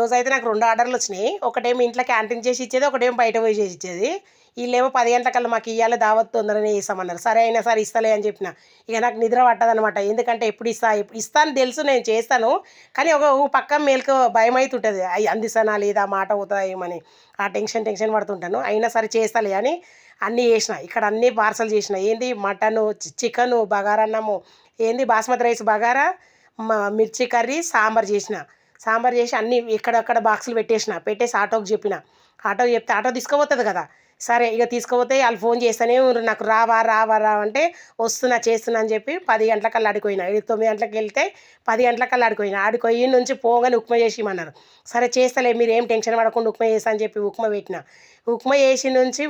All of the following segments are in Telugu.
రోజైతే నాకు 2 ఆర్డర్‌లు వచ్చినాయి. ఒకటేమో ఇంట్లో క్యాంటీన్ చేసి ఇచ్చేది, ఒకటేమో బయట పోయి చేసి ఇచ్చేది. ఈళ్ళేమో 10 గంటలకల్లా మాకు ఇయ్యాలి దావత్ తొందరగానే చేస్తామన్నారు. సరే అయినా సరే ఇస్తలే అని చెప్పిన. ఇక నాకు నిద్ర పట్టదనమాట. ఎందుకంటే ఎప్పుడు ఇస్తా అని తెలుసు నేను చేస్తాను. కానీ ఓ పక్క మేలుకో భయమైతుంటది. అందిస్తానా లేదా మాట పోతదా ఏమని. ఆ టెన్షన్ పడుతుంటాను. అయినా సరే చేస్తాలే అని అన్నీ చేసిన. ఇక్కడ అన్నీ పార్సెల్ చేసిన. ఏంది మటను, చికెను, బగారన్నము, ఏంది బాస్మతి రైస్ బగారా, మిర్చి కర్రీ, సాంబార్ చేసిన. సాంబార్ చేసి అన్నీ ఎక్కడక్కడ బాక్సులు పెట్టేసిన. పెట్టేసి ఆటోకి చెప్పిన. ఆటోకి చెప్తే ఆటో తీసుకుపోతది కదా! సరే ఇక తీసుకుపోతే ఆళ్ళు ఫోన్ చేస్తూనే ఉండ్రు నాకు రావా అంటే వస్తున్నా, చేస్తున్నా అని చెప్పి 10 గంటలకల్లా ఆడికి పోయిన. 9 గంటలకెళ్తే 10 గంటలకల్లా ఆడికి పోయిన. ఆడికి పోయి నుంచి పోగానే ఉప్మా చేసి ఇమ్మన్నారు. సరే చేస్తలే మీరేం టెన్షన్ పడకుండా ఉప్మా చేస్తా అని చెప్పి ఉప్మా పెట్టిన. ఉప్మా చేసి నుంచి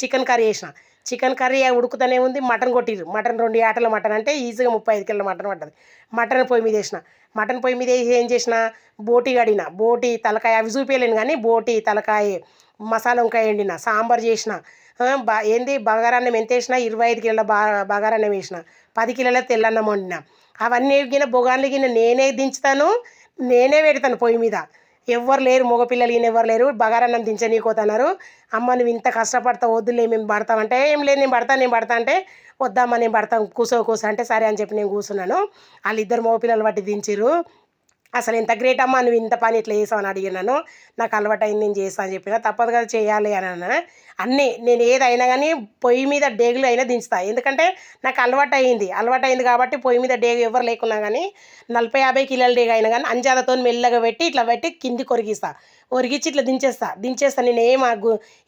చికెన్ కర్రీ చేసిన. చికెన్ కర్రీ ఉడుకుతూనే ఉంది. మటన్ కొట్టిర్రు. మటన్ 2 యాటల మటన్ అంటే ఈజీగా 35 కిలోల మటన్ పడ్డది. మటన్ పొయ్యి మీద ఏసిన. మటన్ పొయ్యి మీద ఏసి ఏం చేసిన, బోటి కడిగిన. బోటి తలకాయ అవి చూపియలేను గానీ బోటి తలకాయ, మసాలా వంకాయ వండిన, సాంబార్ చేసిన. ఏంది బగారన్నం ఎంతేసిన 25 కిలోల బగారన్నం వేసిన. 10 కిలోల తెల్లన్నం వండిన. అవన్నీ బొగాన్లు నేనే దించుతాను, నేనే పెడతాను పొయ్యి మీద. ఎవ్వరు లేరు, మగపిల్లలు ఎవ్వరు లేరు. బగారన్నం దించనీయకోతన్నారు. అమ్మ నువ్వు ఇంత కష్టపడతావు వద్దులే మేము పడతామంటే, ఏం లేదు నేను పడతా అంటే, వద్దమ్మా నేను పడతాను కూసో అంటే సరే అని చెప్పి నేను కూర్చున్నాను. వాళ్ళిద్దరు మగపిల్లలు పట్టి దించిర్రు. అసలు ఎంత గ్రేట్ అమ్మా నువ్వు ఇంత పని ఇట్లా చేసావు అని అడిగినాను. నాకు అలవాటయింది నేను చేస్తా అని చెప్పిన. తప్పదు కదా చేయాలి అని అన్నా. అన్నీ నేను ఏదైనా కానీ పొయ్యి మీద డేగులు అయినా దించుతా. ఎందుకంటే నాకు అలవాటయింది కాబట్టి పొయ్యి మీద డేగు ఎవరు లేకున్నా కానీ 40, 50 కిలోల డేగు అయినా కానీ అంజాదతోని మెల్లగా పెట్టి ఇట్లా పెట్టి కిందికి ఒరిగిచ్చి ఇట్లా దించేస్తా నేను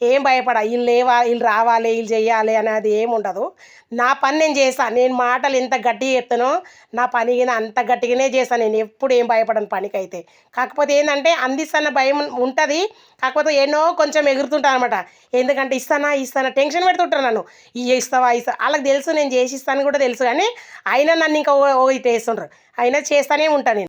ఏం భయపడా వీళ్ళు రావాలి వీళ్ళు చెయ్యాలి అనేది ఏమి ఉండదు. నా పని నేను చేస్తా. నేను మాటలు ఎంత గట్టిగా చెప్తానో నా పని అంత గట్టిగానే చేస్తాను. నేను ఎప్పుడు ఏం భయపడను పనికైతే. కాకపోతే ఏంటంటే అందిస్తున్న భయం ఉంటుంది. కాకపోతే ఎన్నో కొంచెం ఎగురుతుంటాను అనమాట. ఎందుకంటే ఇస్తానా టెన్షన్ పెడుతుంటారు నన్ను. ఇస్తావా వాళ్ళకి తెలుసు నేను చేసి ఇస్తాను కూడా తెలుసు. కానీ అయినా నన్ను ఇంకా ఇటు వేస్తుండ్రు. అయినా చేస్తూనే ఉంటాను నేను.